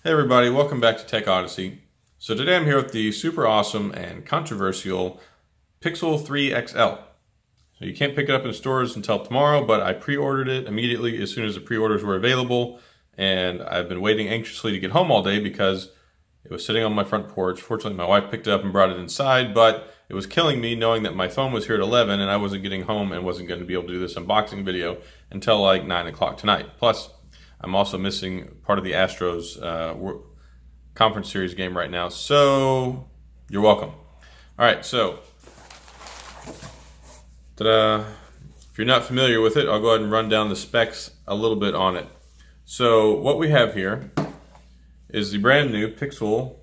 Hey everybody, welcome back to Tech Odyssey. So today I'm here with the super awesome and controversial Pixel 3 XL. So you can't pick it up in stores until tomorrow, but I pre-ordered it immediately as soon as the pre-orders were available, and I've been waiting anxiously to get home all day because it was sitting on my front porch. Fortunately, my wife picked it up and brought it inside, but it was killing me knowing that my phone was here at 11 and I wasn't getting home and wasn't going to be able to do this unboxing video until like 9 o'clock tonight. Plus, I'm also missing part of the Astros conference series game right now, so you're welcome. All right, so ta-da. If you're not familiar with it, I'll go ahead and run down the specs a little bit on it. So what we have here is the brand new Pixel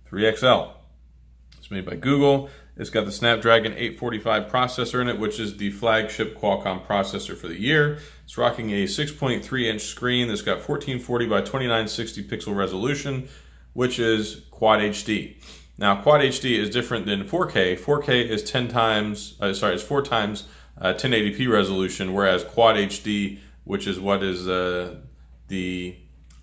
3 XL. It's made by Google. It's got the Snapdragon 845 processor in it, which is the flagship Qualcomm processor for the year. It's rocking a 6.3-inch screen that's got 1440 by 2960 pixel resolution, which is QuadHD. Now, QuadHD is different than 4K. 4K is 4 times 1080p resolution, whereas QuadHD, which is what is the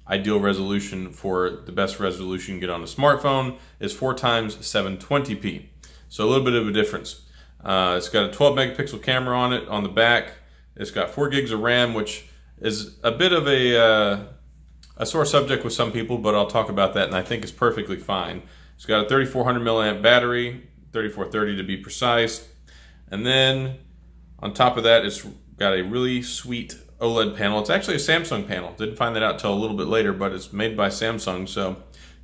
ideal resolution for the best resolution you can get on a smartphone, is 4 times 720p. So a little bit of a difference. It's got a 12 megapixel camera on it on the back. It's got 4 gigs of RAM, which is a bit of a sore subject with some people, but I'll talk about that, and I think it's perfectly fine. It's got a 3400 milliamp battery, 3430 to be precise. And then on top of that, it's got a really sweet OLED panel. It's actually a Samsung panel. Didn't find that out till a little bit later, but it's made by Samsung, so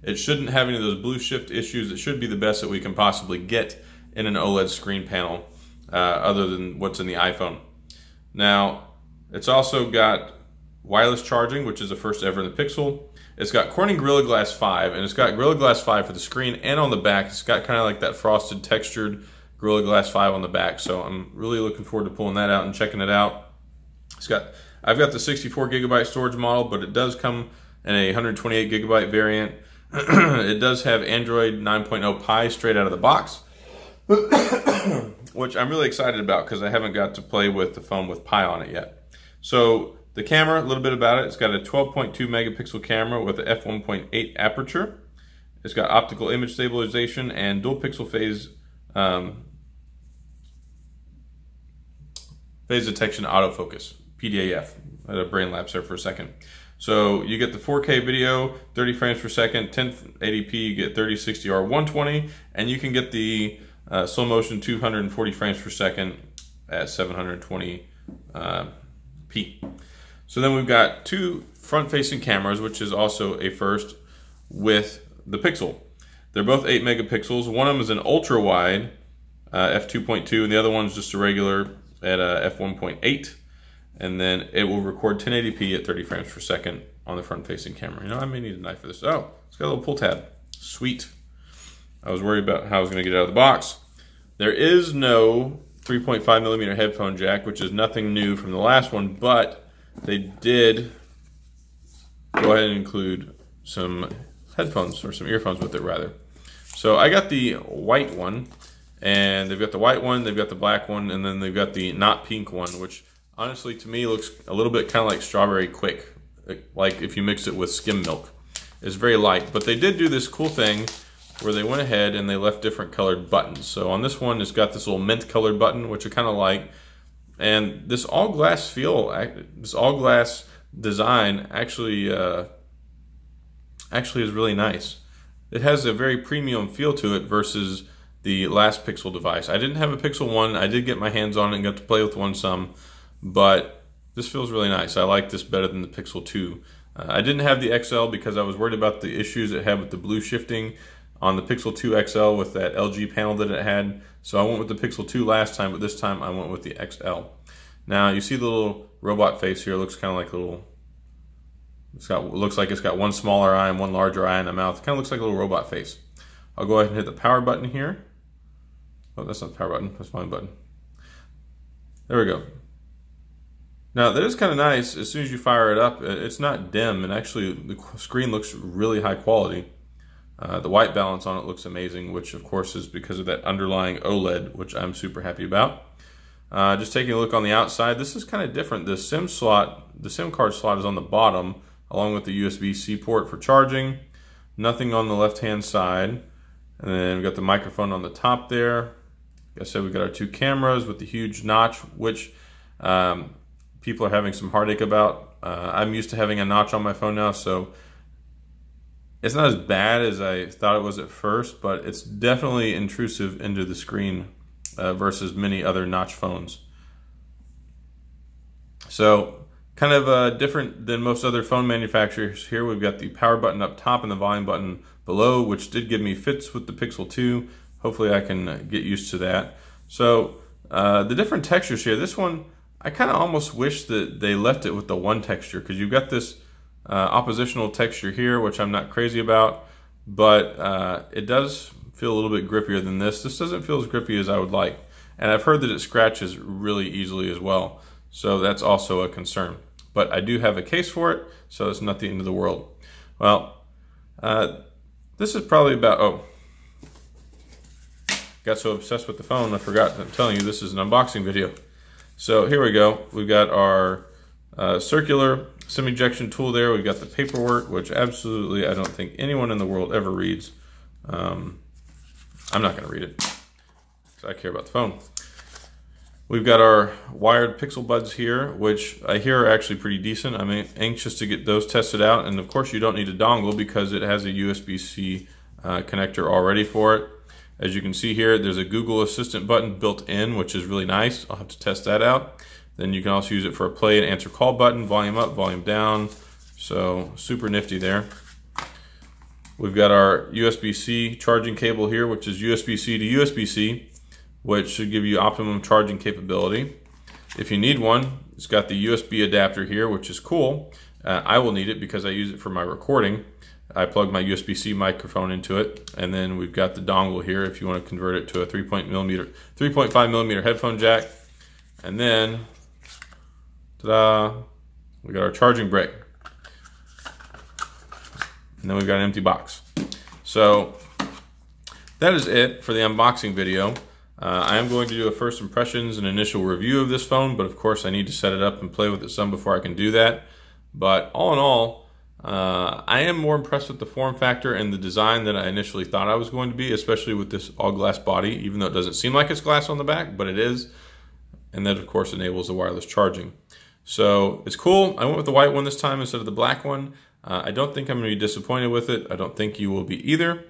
it shouldn't have any of those blue shift issues. It should be the best that we can possibly get in an OLED screen panel, other than what's in the iPhone. Now, it's also got wireless charging, which is the first ever in the Pixel. It's got Corning Gorilla Glass 5, and it's got Gorilla Glass 5 for the screen and on the back. It's got kind of like that frosted, textured Gorilla Glass 5 on the back, so I'm really looking forward to pulling that out and checking it out. I've got the 64 gigabyte storage model, but it does come in a 128 gigabyte variant. It does have Android 9.0 Pie straight out of the box, which I'm really excited about because I haven't got to play with the phone with Pie on it yet. So the camera, a little bit about it. It's got a 12.2 megapixel camera with an f1.8 aperture. It's got optical image stabilization and dual pixel phase detection autofocus, PDAF. I had a brain lapse there for a second. So you get the 4K video, 30 frames per second, 1080p, you get 3060R 120, and you can get the slow motion 240 frames per second at 720p. So then we've got 2 front-facing cameras, which is also a first with the Pixel. They're both 8 megapixels. One of them is an ultra-wide f2.2, and the other one's just a regular at f1.8. And then it will record 1080p at 30 frames per second on the front-facing camera. You know, I may need a knife for this. Oh, it's got a little pull tab. Sweet. I was worried about how I was going to get it out of the box. There is no 3.5 millimeter headphone jack, which is nothing new from the last one, but they did go ahead and include some headphones, or some earphones with it rather. So I got the white one, and they've got the white one, they've got the black one, and then they've got the not pink one, which honestly to me looks a little bit kind of like Strawberry Quick, like if you mix it with skim milk. It's very light, but they did do this cool thing where they went ahead and they left different colored buttons. So on this one, it's got this little mint colored button, which I kind of like. And this all glass feel, this all glass design actually is really nice. It has a very premium feel to it versus the last Pixel device. I didn't have a Pixel 1. I did get my hands on it and got to play with one some, but this feels really nice. I like this better than the Pixel 2. I didn't have the XL because I was worried about the issues it had with the blue shifting on the Pixel 2 XL with that LG panel that it had. So I went with the Pixel 2 last time, but this time I went with the XL. Now you see the little robot face here. It looks kind of like a little, looks like it's got one smaller eye and one larger eye in the mouth. It kind of looks like a little robot face. I'll go ahead and hit the power button here. Oh, that's not the power button, that's my button. There we go. Now that is kind of nice. As soon as you fire it up, it's not dim, and actually the screen looks really high quality. The white balance on it looks amazing, which of course is because of that underlying OLED, which I'm super happy about. Just taking a look on the outside, this is kind of different. The SIM card slot is on the bottom, along with the USB-C port for charging. Nothing on the left-hand side. And then we've got the microphone on the top there. Like I said, we've got our two cameras with the huge notch, which people are having some heartache about. I'm used to having a notch on my phone now, so it's not as bad as I thought it was at first, but it's definitely intrusive into the screen versus many other notch phones. So kind of different than most other phone manufacturers here. We've got the power button up top and the volume button below, which did give me fits with the Pixel 2. Hopefully I can get used to that. So the different textures here, this one, I kind of almost wish that they left it with the one texture, because you've got this oppositional texture here, which I'm not crazy about, but it does feel a little bit grippier than this. This doesn't feel as grippy as I would like, and I've heard that it scratches really easily as well, so that's also a concern. But I do have a case for it, so it's not the end of the world. Well, this is probably about, got so obsessed with the phone I forgot I'm telling you this is an unboxing video. So here we go. We've got our circular SIM ejection tool there. We've got the paperwork, which absolutely I don't think anyone in the world ever reads. I'm not going to read it because I care about the phone. We've got our wired Pixel Buds here, which I hear are actually pretty decent. I'm anxious to get those tested out. And of course you don't need a dongle because it has a USB-C connector already for it. As you can see here, there's a Google Assistant button built in, which is really nice. I'll have to test that out. Then you can also use it for a play and answer call button, volume up, volume down. So super nifty there. We've got our USB-C charging cable here, which is USB-C to USB-C, which should give you optimum charging capability. If you need one, it's got the USB adapter here, which is cool. I will need it because I use it for my recording. I plug my USB-C microphone into it, and then we've got the dongle here if you want to convert it to a 3.5 millimeter headphone jack. And then, ta-da, we got our charging brick. And then we've got an empty box. So that is it for the unboxing video. I am going to do a first impressions and initial review of this phone, but of course I need to set it up and play with it some before I can do that. But all in all, I am more impressed with the form factor and the design than I initially thought I was going to be, especially with this all glass body, even though it doesn't seem like it's glass on the back, but it is. And that of course enables the wireless charging. So it's cool. I went with the white one this time instead of the black one. I don't think I'm going to be disappointed with it. I don't think you will be either.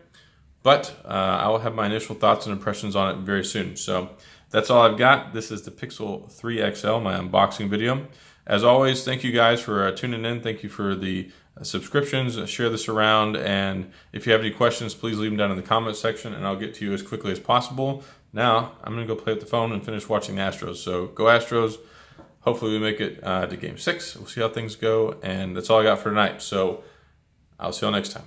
But I will have my initial thoughts and impressions on it very soon. So that's all I've got. This is the Pixel 3 XL, my unboxing video. As always, thank you guys for tuning in. Thank you for the subscriptions. Share this around. And if you have any questions, please leave them down in the comments section and I'll get to you as quickly as possible. Now, I'm going to go play with the phone and finish watching the Astros. So go Astros. Hopefully we make it to Game 6. We'll see how things go. And that's all I got for tonight. So I'll see you all next time.